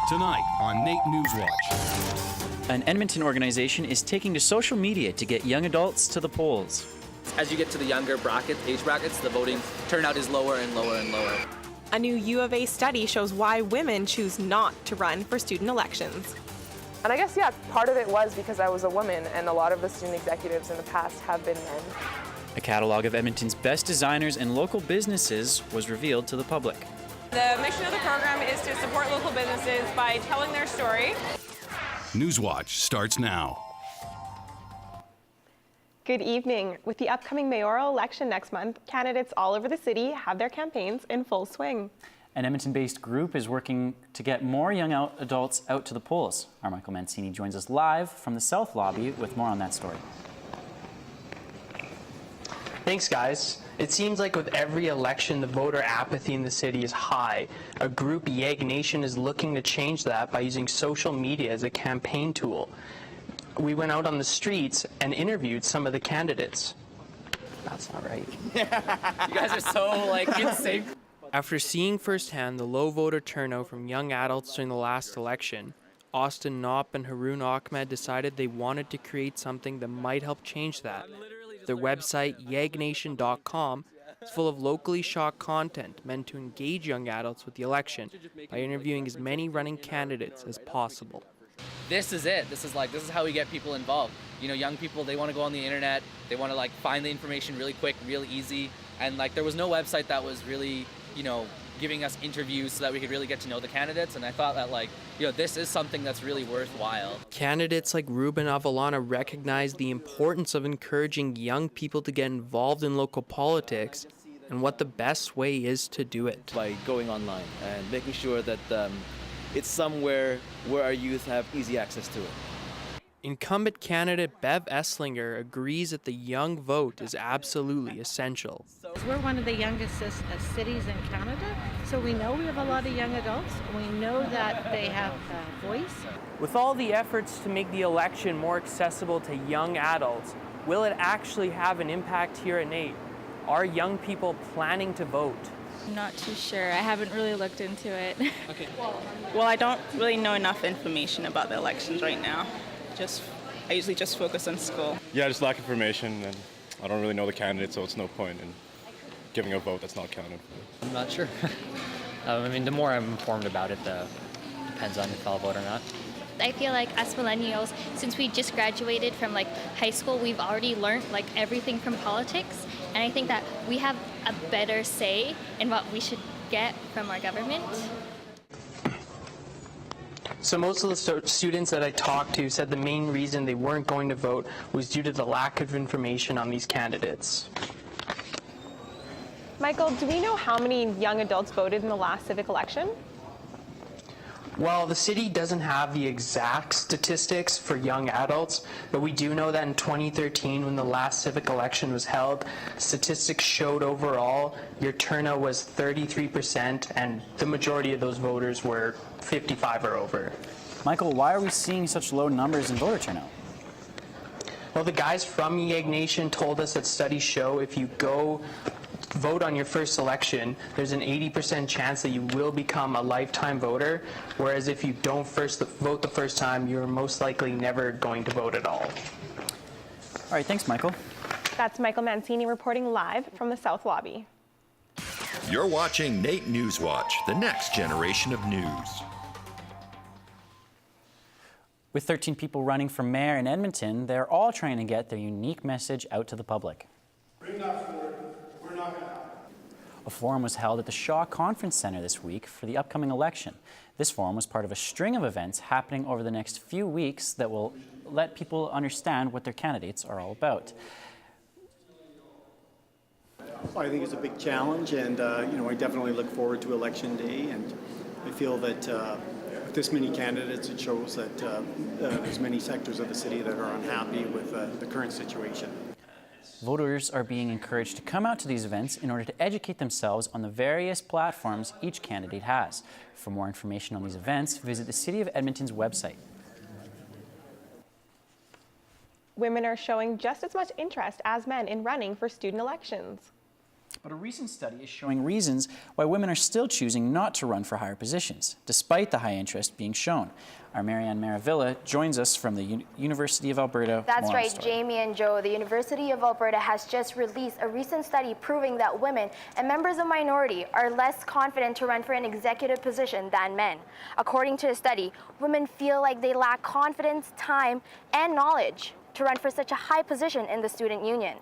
Tonight on NAIT NewsWatch. An Edmonton organization is taking to social media to get young adults to the polls. As you get to the younger age brackets, the voting turnout is lower and lower and lower. A new U of A study shows why women choose not to run for student elections. And I guess, part of it was because I was a woman, and a lot of the student executives in the past have been men. A catalog of Edmonton's best designers and local businesses was revealed to the public. The mission of the program is to support local businesses by telling their story. NewsWatch starts now. Good evening. With the upcoming mayoral election next month, candidates all over the city have their campaigns in full swing. An Edmonton-based group is working to get more young adults out to the polls. Our Michael Mancini joins us live from the South Lobby with more on that story. Thanks, guys. It seems like with every election, the voter apathy in the city is high. A group, YEGNation, is looking to change that by using social media as a campaign tool. We went out on the streets and interviewed some of the candidates. That's not right. You guys are so, insane. After seeing firsthand the low voter turnout from young adults during the last election, Austin Knopp and Haroon Ahmed decided they wanted to create something that might help change that. Their website, YEGNation.com, is full of locally shot content meant to engage young adults with the election by interviewing as many running candidates as possible. This is it. This is how we get people involved. You know, young people, they want to go on the internet. They want to find the information really quick, really easy. And there was no website that was really, giving us interviews so that we could really get to know the candidates. And I thought that this is something that's really worthwhile. Candidates like Ruben Avalana recognize the importance of encouraging young people to get involved in local politics and what the best way is to do it. By going online and making sure that it's somewhere where our youth have easy access to it. Incumbent candidate Bev Esslinger agrees that the young vote is absolutely essential. We're one of the youngest cities in Canada, so we know we have a lot of young adults. We know that they have a voice. With all the efforts to make the election more accessible to young adults, will it actually have an impact here at NAIT? Are young people planning to vote? I'm not too sure. I haven't really looked into it. Okay. Well, I don't really know enough information about the elections right now. I usually just focus on school. Yeah, just lack information, and I don't really know the candidate, so it's no point in giving a vote that's not counted. I'm not sure. The more I'm informed about it, the depends on if I'll vote or not. I feel like us millennials, since we just graduated from high school, we've already learned everything from politics, and I think that we have a better say in what we should get from our government. So most of the students that I talked to said the main reason they weren't going to vote was due to the lack of information on these candidates. Michael, do we know how many young adults voted in the last civic election? Well, the city doesn't have the exact statistics for young adults, but we do know that in 2013, when the last civic election was held, statistics showed overall your turnout was 33%, and the majority of those voters were 55 or over. Michael, why are we seeing such low numbers in voter turnout? Well, the guys from YEGNation told us that studies show if you go vote on your first election, there's an 80% chance that you will become a lifetime voter, whereas if you don't vote the first time, you're most likely never going to vote at all. All right, thanks, Michael. That's Michael Mancini reporting live from the South Lobby. You're watching NAIT NewsWatch, the next generation of news. With 13 people running for mayor in Edmonton, they're all trying to get their unique message out to the public. Bring that forward. We're not going to happen. A forum was held at the Shaw Conference Centre this week for the upcoming election. This forum was part of a string of events happening over the next few weeks that will let people understand what their candidates are all about. I think it's a big challenge, and I definitely look forward to Election Day, and I feel that with this many candidates, it shows that there's many sectors of the city that are unhappy with the current situation. Voters are being encouraged to come out to these events in order to educate themselves on the various platforms each candidate has. For more information on these events, visit the City of Edmonton's website. Women are showing just as much interest as men in running for student elections. But a recent study is showing reasons why women are still choosing not to run for higher positions, despite the high interest being shown. Our Marianne Maravilla joins us from the University of Alberta. That's right, story. Jamie and Joe. The University of Alberta has just released a recent study proving that women and members of minority are less confident to run for an executive position than men. According to the study, women feel like they lack confidence, time, and knowledge to run for such a high position in the student union.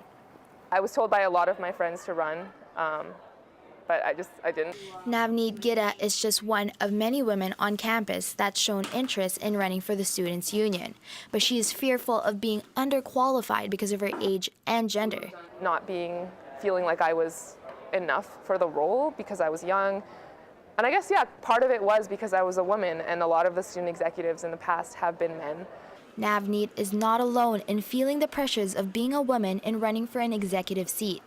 I was told by a lot of my friends to run, but I didn't. Navneet Gida is just one of many women on campus that's shown interest in running for the Students' Union, but she is fearful of being underqualified because of her age and gender. Not feeling like I was enough for the role because I was young. And I guess, yeah, part of it was because I was a woman, and a lot of the student executives in the past have been men. Navneet is not alone in feeling the pressures of being a woman in running for an executive seat.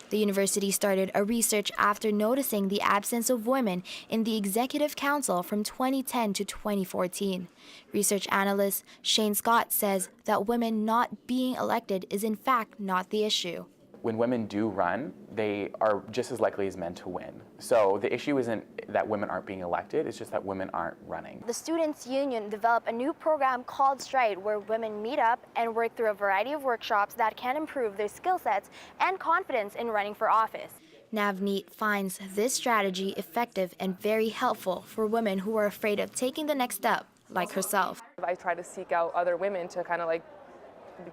The university started a research after noticing the absence of women in the executive council from 2010 to 2014. Research analyst Shane Scott says that women not being elected is in fact not the issue. When women do run, they are just as likely as men to win. So the issue isn't that women aren't being elected, it's just that women aren't running. The Students' Union developed a new program called Stride, where women meet up and work through a variety of workshops that can improve their skill sets and confidence in running for office. Navneet finds this strategy effective and very helpful for women who are afraid of taking the next step, like herself. I try to seek out other women to kind of like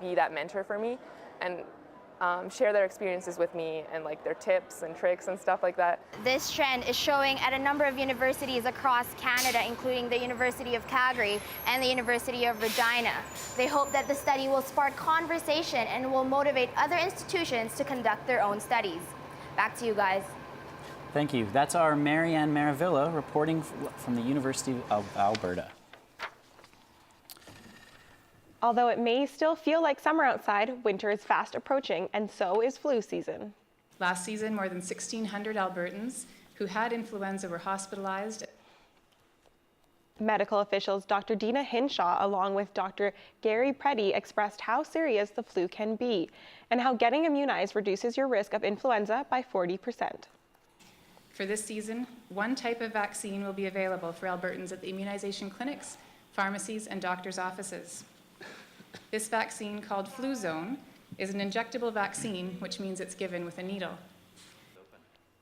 be that mentor for me and share their experiences with me and like their tips and tricks and stuff like that. This trend is showing at a number of universities across Canada, including the University of Calgary and the University of Regina. They hope that the study will spark conversation and will motivate other institutions to conduct their own studies. Back to you guys. Thank you. That's our Marianne Maravilla reporting from the University of Alberta. Although it may still feel like summer outside, winter is fast approaching, and so is flu season. Last season, more than 1,600 Albertans who had influenza were hospitalized. Medical officials Dr. Dina Hinshaw along with Dr. Gary Preddy expressed how serious the flu can be and how getting immunized reduces your risk of influenza by 40%. For this season, one type of vaccine will be available for Albertans at the immunization clinics, pharmacies, and doctors' offices. This vaccine, called Fluzone, is an injectable vaccine, which means it's given with a needle.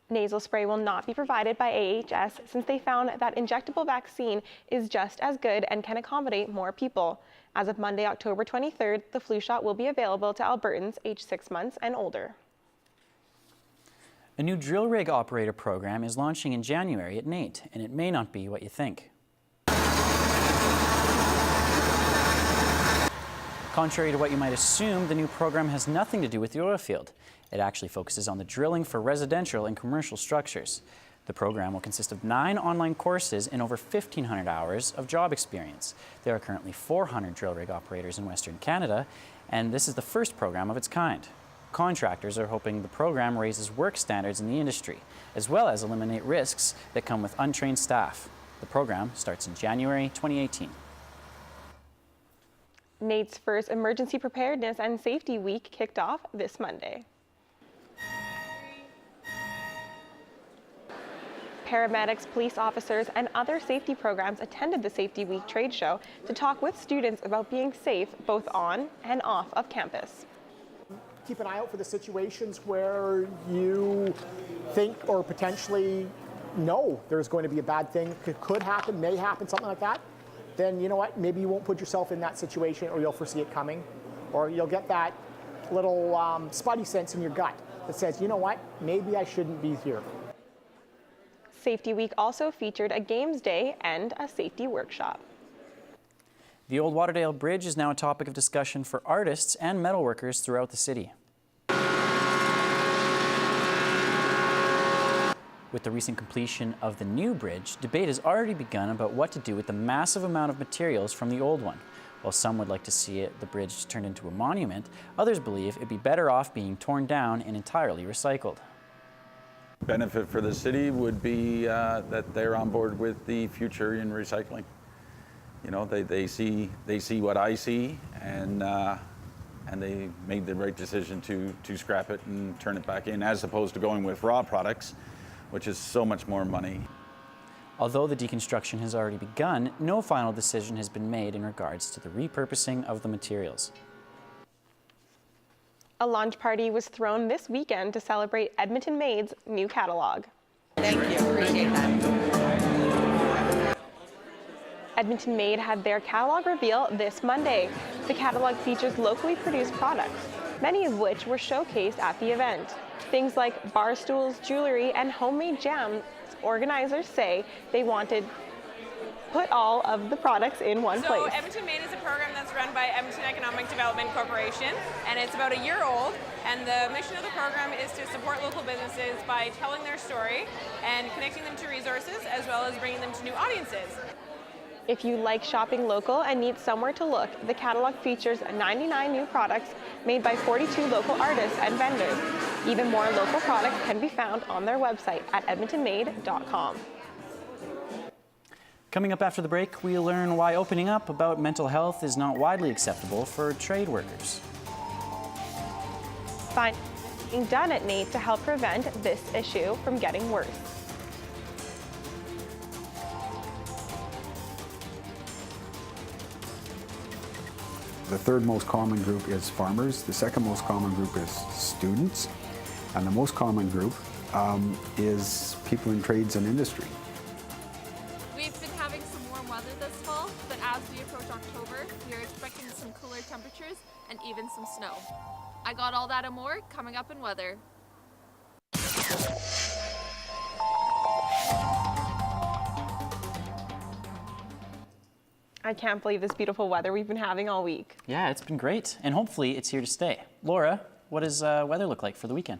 Nasal spray will not be provided by AHS since they found that injectable vaccine is just as good and can accommodate more people. As of Monday, October 23rd, the flu shot will be available to Albertans aged 6 months and older. A new drill rig operator program is launching in January at NAIT, and it may not be what you think. Contrary to what you might assume, the new program has nothing to do with the oil field. It actually focuses on the drilling for residential and commercial structures. The program will consist of 9 online courses and over 1,500 hours of job experience. There are currently 400 drill rig operators in Western Canada, and this is the first program of its kind. Contractors are hoping the program raises work standards in the industry, as well as eliminate risks that come with untrained staff. The program starts in January 2018. NAIT's first Emergency Preparedness and Safety Week kicked off this Monday. Paramedics, police officers, and other safety programs attended the Safety Week trade show to talk with students about being safe both on and off of campus. Keep an eye out for the situations where you think or potentially know there's going to be a bad thing, could happen, may happen, something like that. Then you know what, maybe you won't put yourself in that situation, or you'll foresee it coming, or you'll get that little spidey sense in your gut that says, you know what, maybe I shouldn't be here. Safety Week also featured a games day and a safety workshop. The Old Waterdale Bridge is now a topic of discussion for artists and metalworkers throughout the city. With the recent completion of the new bridge, debate has already begun about what to do with the massive amount of materials from the old one. While some would like to see the bridge turned into a monument, others believe it'd be better off being torn down and entirely recycled. Benefit for the city would be that they're on board with the future in recycling. You know, they see what I see, and and they made the right decision to scrap it and turn it back in, as opposed to going with raw products, which is so much more money. Although the deconstruction has already begun, no final decision has been made in regards to the repurposing of the materials. A launch party was thrown this weekend to celebrate Edmonton Maid's new catalog. Thank you, appreciate that. Edmonton Maid had their catalog reveal this Monday. The catalog features locally produced products, many of which were showcased at the event. Things like bar stools, jewelry, and homemade jams. Organizers say they wanted put all of the products in one place. So Edmonton Maid is a program that's run by Edmonton Economic Development Corporation, and it's about a year old, and the mission of the program is to support local businesses by telling their story and connecting them to resources, as well as bringing them to new audiences. If you like shopping local and need somewhere to look, the catalog features 99 new products made by 42 local artists and vendors. Even more local products can be found on their website at edmontonmaid.com. Coming up after the break, we learn why opening up about mental health is not widely acceptable for trade workers. Find being done at NAIT to help prevent this issue from getting worse. The third most common group is farmers. The second most common group is students. And the most common group is people in trades and industry. We've been having some warm weather this fall, but as we approach October, we are expecting some cooler temperatures and even some snow. I got all that and more coming up in weather. I can't believe this beautiful weather we've been having all week. Yeah, it's been great, and hopefully it's here to stay. Laura, what does weather look like for the weekend?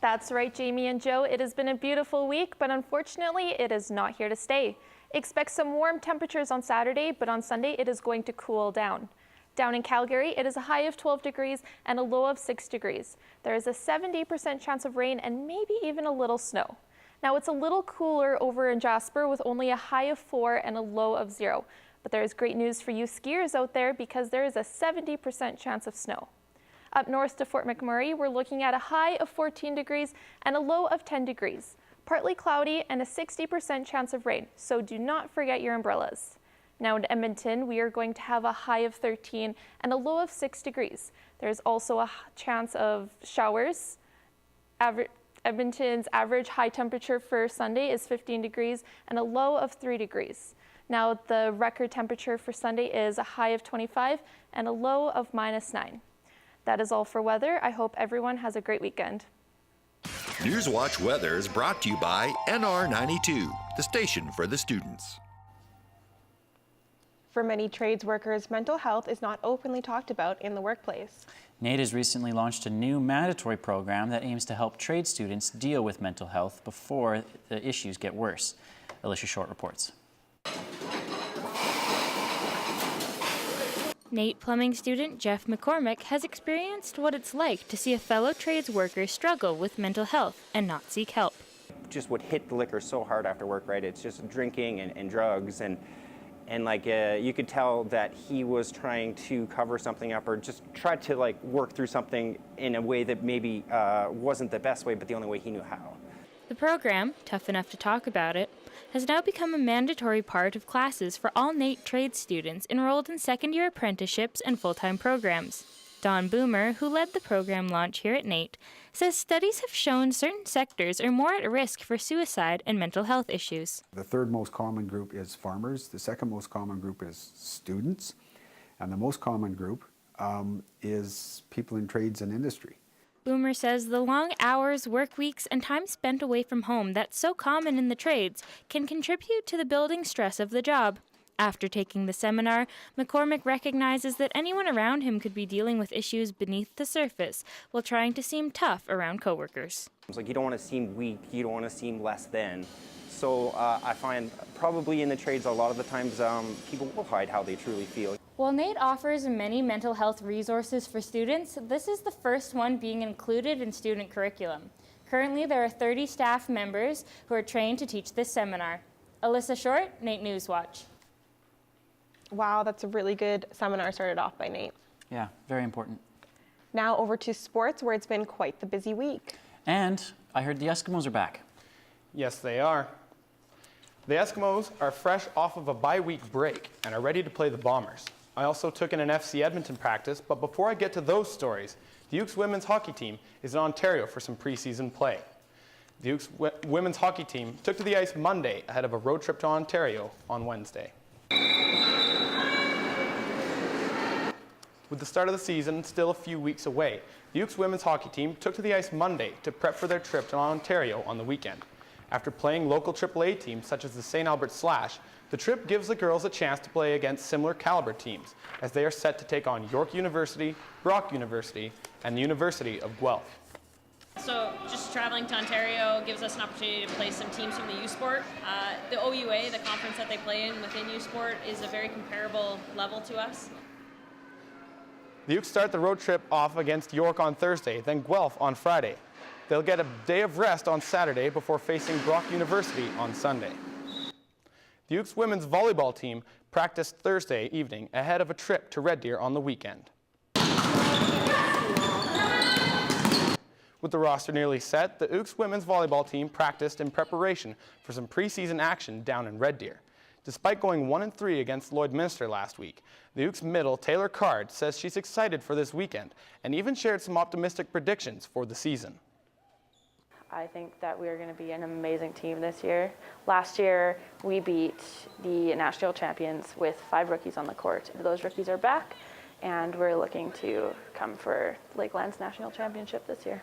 That's right, Jamie and Joe. It has been a beautiful week, but unfortunately, it is not here to stay. Expect some warm temperatures on Saturday, but on Sunday, it is going to cool down. Down in Calgary, it is a high of 12 degrees and a low of 6 degrees. There is a 70% chance of rain and maybe even a little snow. Now, it's a little cooler over in Jasper with only a high of 4 and a low of 0. But there is great news for you skiers out there because there is a 70% chance of snow. Up north to Fort McMurray, we're looking at a high of 14 degrees and a low of 10 degrees. Partly cloudy and a 60% chance of rain, so do not forget your umbrellas. Now in Edmonton, we are going to have a high of 13 and a low of 6 degrees. There's also a chance of showers. Edmonton's average high temperature for Sunday is 15 degrees and a low of 3 degrees. Now the record temperature for Sunday is a high of 25 and a low of -9. That is all for weather. I hope everyone has a great weekend. NewsWatch Weather is brought to you by NR92, the station for the students. For many trades workers, mental health is not openly talked about in the workplace. NAIT has recently launched a new mandatory program that aims to help trade students deal with mental health before the issues get worse. Alicia Short reports. NAIT plumbing student Jeff McCormick has experienced what it's like to see a fellow trades worker struggle with mental health and not seek help. Just would hit the liquor so hard after work, right? It's just drinking and drugs and like you could tell that he was trying to cover something up or just try to like work through something in a way that maybe wasn't the best way, but the only way he knew how. The program, tough enough to talk about it, has now become a mandatory part of classes for all NAIT trade students enrolled in second-year apprenticeships and full-time programs. Don Boomer, who led the program launch here at NAIT, says studies have shown certain sectors are more at risk for suicide and mental health issues. The third most common group is farmers. The second most common group is students. And the most common group is people in trades and industry. Boomer says the long hours, work weeks, and time spent away from home that's so common in the trades can contribute to the building stress of the job. After taking the seminar, McCormick recognizes that anyone around him could be dealing with issues beneath the surface while trying to seem tough around coworkers. It's like you don't want to seem weak, you don't want to seem less than. So I find probably in the trades a lot of the times people will hide how they truly feel. While NAIT offers many mental health resources for students, this is the first one being included in student curriculum. Currently, there are 30 staff members who are trained to teach this seminar. Alyssa Short, NAIT NewsWatch. Wow, that's a really good seminar started off by Nate. Yeah, very important. Now over to sports, where it's been quite the busy week. And I heard the Eskimos are back. Yes, they are. The Eskimos are fresh off of a bye-week break and are ready to play the Bombers. I also took in an FC Edmonton practice, but before I get to those stories, the Ukes women's hockey team is in Ontario for some preseason play. The Ukes women's hockey team took to the ice Monday ahead of a road trip to Ontario on Wednesday. With the start of the season still a few weeks away, the Ukes women's hockey team took to the ice Monday to prep for their trip to Ontario on the weekend. After playing local AAA teams such as the St. Albert Slash, the trip gives the girls a chance to play against similar caliber teams, as they are set to take on York University, Brock University, and the University of Guelph. So just traveling to Ontario gives us an opportunity to play some teams from the U Sport. The OUA, the conference that they play in within U Sport, is a very comparable level to us. The Ukes start the road trip off against York on Thursday, then Guelph on Friday. They'll get a day of rest on Saturday before facing Brock University on Sunday. The Ukes women's volleyball team practiced Thursday evening ahead of a trip to Red Deer on the weekend. With the roster nearly set, the Ukes women's volleyball team practiced in preparation for some preseason action down in Red Deer. Despite going 1-3 against Lloydminster last week, the Ukes middle Taylor Card says she's excited for this weekend and even shared some optimistic predictions for the season. I think that we are going to be an amazing team this year. Last year, we beat the national champions with 5 rookies on the court. Those rookies are back, and we're looking to come for Lakeland's national championship this year.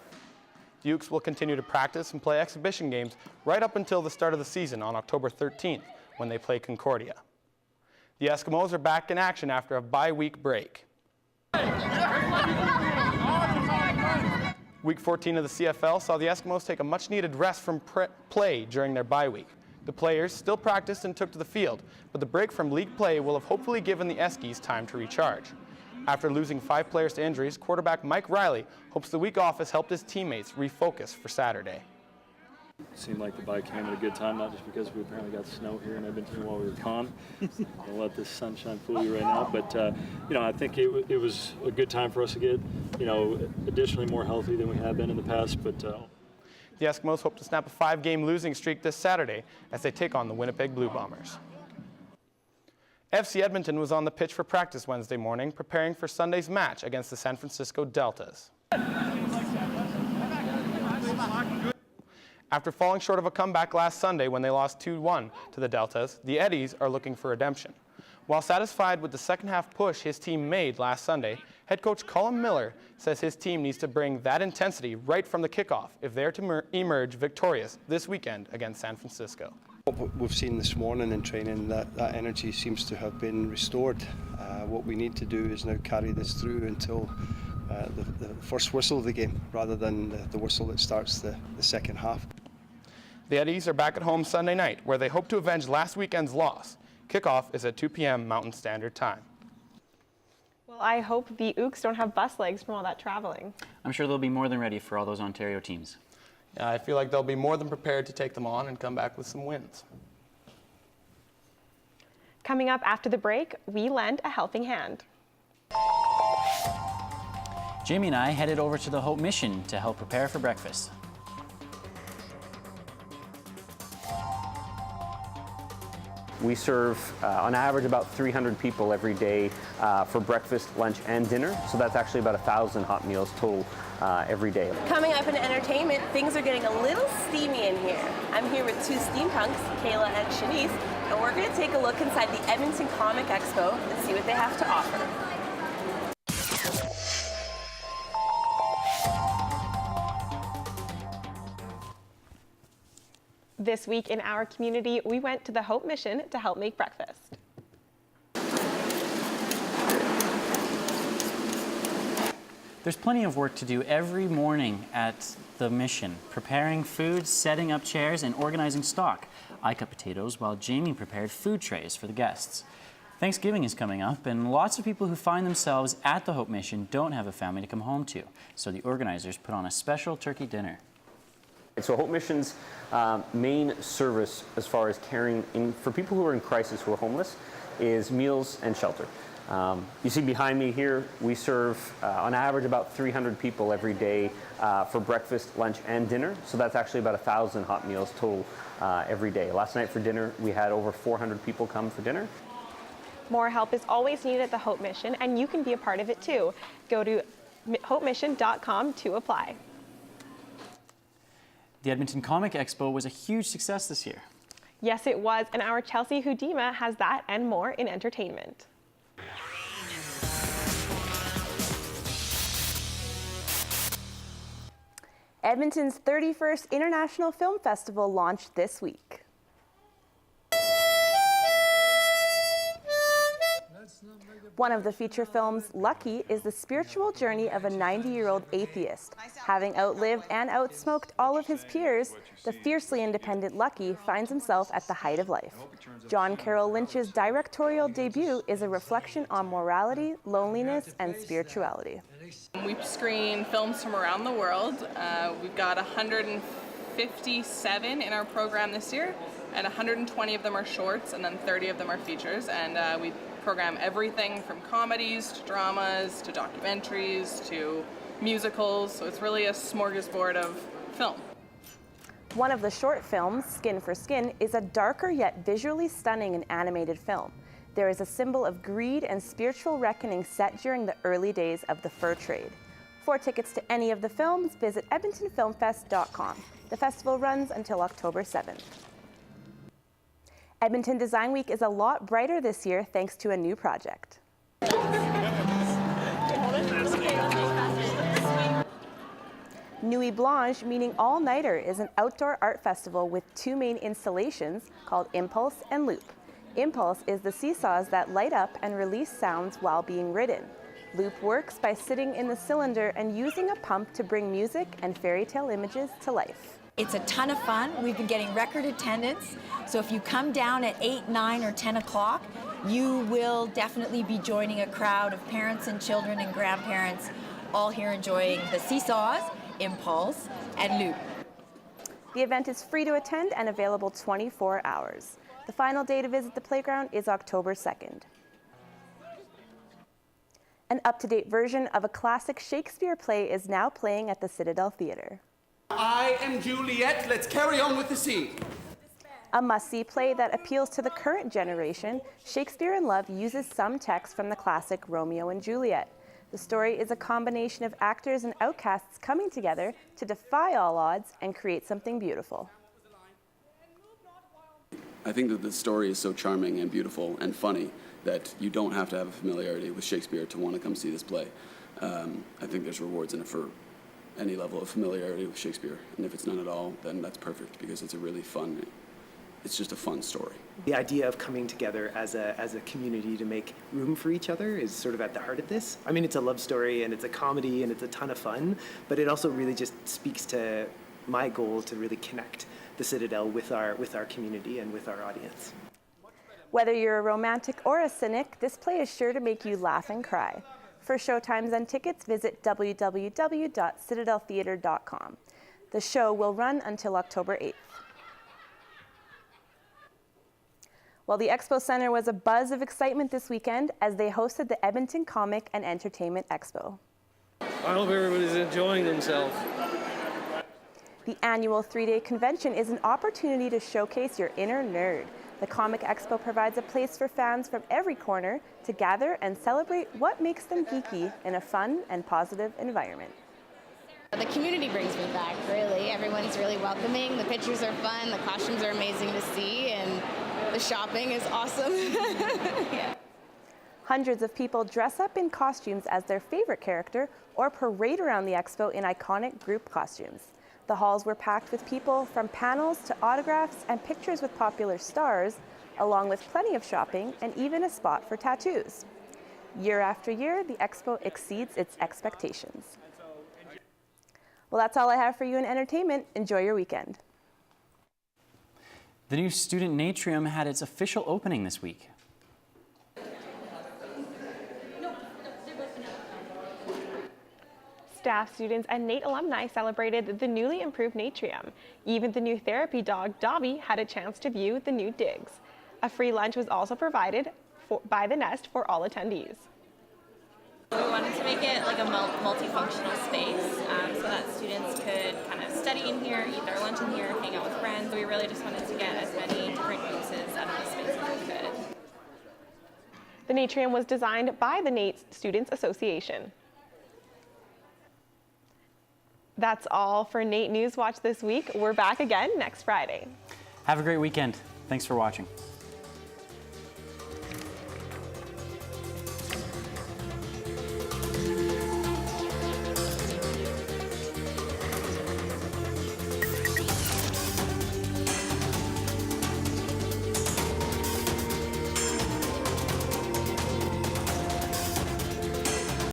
The Ukes will continue to practice and play exhibition games right up until the start of the season on October 13th, when they play Concordia. The Eskimos are back in action after a bye-week break. Week 14 of the CFL saw the Eskimos take a much-needed rest from play during their bye week. The players still practiced and took to the field, but the break from league play will have hopefully given the Eskies time to recharge. After losing 5 players to injuries, quarterback Mike Riley hopes the week off has helped his teammates refocus for Saturday. It seemed like the bye came at a good time, not just because we apparently got snow here in Edmonton while we were gone. Don't let this sunshine fool you right now, but I think it was a good time for us to get, additionally more healthy than we have been in the past. But the Eskimos hope to snap a 5-game losing streak this Saturday as they take on the Winnipeg Blue Bombers. FC Edmonton was on the pitch for practice Wednesday morning, preparing for Sunday's match against the San Francisco Deltas. After falling short of a comeback last Sunday when they lost 2-1 to the Deltas, the Eddies are looking for redemption. While satisfied with the second-half push his team made last Sunday, head coach Colin Miller says his team needs to bring that intensity right from the kickoff if they're to emerge victorious this weekend against San Francisco. What we've seen this morning in training, that energy seems to have been restored. What we need to do is now carry this through until the first whistle of the game, rather than the whistle that starts the second half. The Eddies are back at home Sunday night, where they hope to avenge last weekend's loss. Kickoff is at 2 p.m. Mountain Standard Time. Well, I hope the Ukes don't have bus legs from all that traveling. I'm sure they'll be more than ready for all those Ontario teams. Yeah, I feel like they'll be more than prepared to take them on and come back with some wins. Coming up after the break, we lend a helping hand. Jamie and I headed over to the Hope Mission to help prepare for breakfast. We serve, on average, about 300 people every day for breakfast, lunch, and dinner. So that's actually about 1,000 hot meals total every day. Coming up in entertainment, things are getting a little steamy in here. I'm here with 2 steampunks, Kayla and Shanice, and we're going to take a look inside the Edmonton Comic Expo and see what they have to offer. This week in our community, we went to the Hope Mission to help make breakfast. There's plenty of work to do every morning at the Mission, preparing food, setting up chairs, and organizing stock. I cut potatoes while Jamie prepared food trays for the guests. Thanksgiving is coming up, and lots of people who find themselves at the Hope Mission don't have a family to come home to, so the organizers put on a special turkey dinner. So Hope Mission's main service as far as caring for people who are in crisis, who are homeless, is meals and shelter. You see behind me here, we serve on average about 300 people every day for breakfast, lunch, and dinner. So that's actually about 1,000 hot meals total every day. Last night for dinner, we had over 400 people come for dinner. More help is always needed at the Hope Mission, and you can be a part of it too. Go to hopemission.com to apply. The Edmonton Comic Expo was a huge success this year. Yes, it was, and our Chelsea Hudima has that and more in entertainment. Edmonton's 31st International Film Festival launched this week. One of the feature films, Lucky, is the spiritual journey of a 90-year-old atheist. Having outlived and outsmoked all of his peers, the fiercely independent Lucky finds himself at the height of life. John Carroll Lynch's directorial debut is a reflection on morality, loneliness, and spirituality. We screen films from around the world. We've got 157 in our program this year, and 120 of them are shorts, and then 30 of them are features. And we program everything from comedies to dramas to documentaries to musicals, so it's really a smorgasbord of film. One of the short films, Skin for Skin, is a darker yet visually stunning and animated film. There is a symbol of greed and spiritual reckoning set during the early days of the fur trade. For tickets to any of the films, visit edmontonfilmfest.com. The festival runs until October 7th. Edmonton Design Week is a lot brighter this year thanks to a new project. Nuit Blanche, meaning all-nighter, is an outdoor art festival with two main installations called Impulse and Loop. Impulse is the seesaws that light up and release sounds while being ridden. Loop works by sitting in the cylinder and using a pump to bring music and fairy tale images to life. It's a ton of fun. We've been getting record attendance. So if you come down at 8, 9, or 10 o'clock, you will definitely be joining a crowd of parents and children and grandparents all here enjoying the seesaws, Impulse, and Loop. The event is free to attend and available 24 hours. The final day to visit the playground is October 2nd. An up-to-date version of a classic Shakespeare play is now playing at the Citadel Theatre. I am Juliet. Let's carry on with the scene. A must-see play that appeals to the current generation, Shakespeare in Love uses some text from the classic Romeo and Juliet. The story is a combination of actors and outcasts coming together to defy all odds and create something beautiful. I think that the story is so charming and beautiful and funny that you don't have to have a familiarity with Shakespeare to want to come see this play. I think there's rewards in it for any level of familiarity with Shakespeare, and if it's none at all, then that's perfect because it's a really fun, it's just a fun story. The idea of coming together as a community to make room for each other is sort of at the heart of this. I mean, it's a love story and it's a comedy and it's a ton of fun, but it also really just speaks to my goal to really connect the Citadel with our community and with our audience. Whether you're a romantic or a cynic, this play is sure to make you laugh and cry. For showtimes and tickets, visit www.citadeltheatre.com. The show will run until October 8th. Well, the Expo Center was a buzz of excitement this weekend as they hosted the Edmonton Comic and Entertainment Expo. I hope everybody's enjoying themselves. The annual 3-day convention is an opportunity to showcase your inner nerd. The Comic Expo provides a place for fans from every corner to gather and celebrate what makes them geeky in a fun and positive environment. The community brings me back, really. Everyone's really welcoming. The pictures are fun, the costumes are amazing to see, and the shopping is awesome. Yeah. Hundreds of people dress up in costumes as their favorite character or parade around the expo in iconic group costumes. The halls were packed with people, from panels to autographs and pictures with popular stars, along with plenty of shopping and even a spot for tattoos. Year after year, the expo exceeds its expectations. Well, that's all I have for you in entertainment. Enjoy your weekend. The new student Natrium had its official opening this week. Staff, students, and NAIT alumni celebrated the newly improved Natrium. Even the new therapy dog, Dobby, had a chance to view the new digs. A free lunch was also provided by the Nest for all attendees. We wanted to make it like a multifunctional space so that students could kind of study in here, eat their lunch in here, hang out with friends. We really just wanted to get as many different uses out of the space as we could. The Natrium was designed by the NAIT Students Association. That's all for NAIT NewsWatch this week. We're back again next Friday. Have a great weekend. Thanks for watching.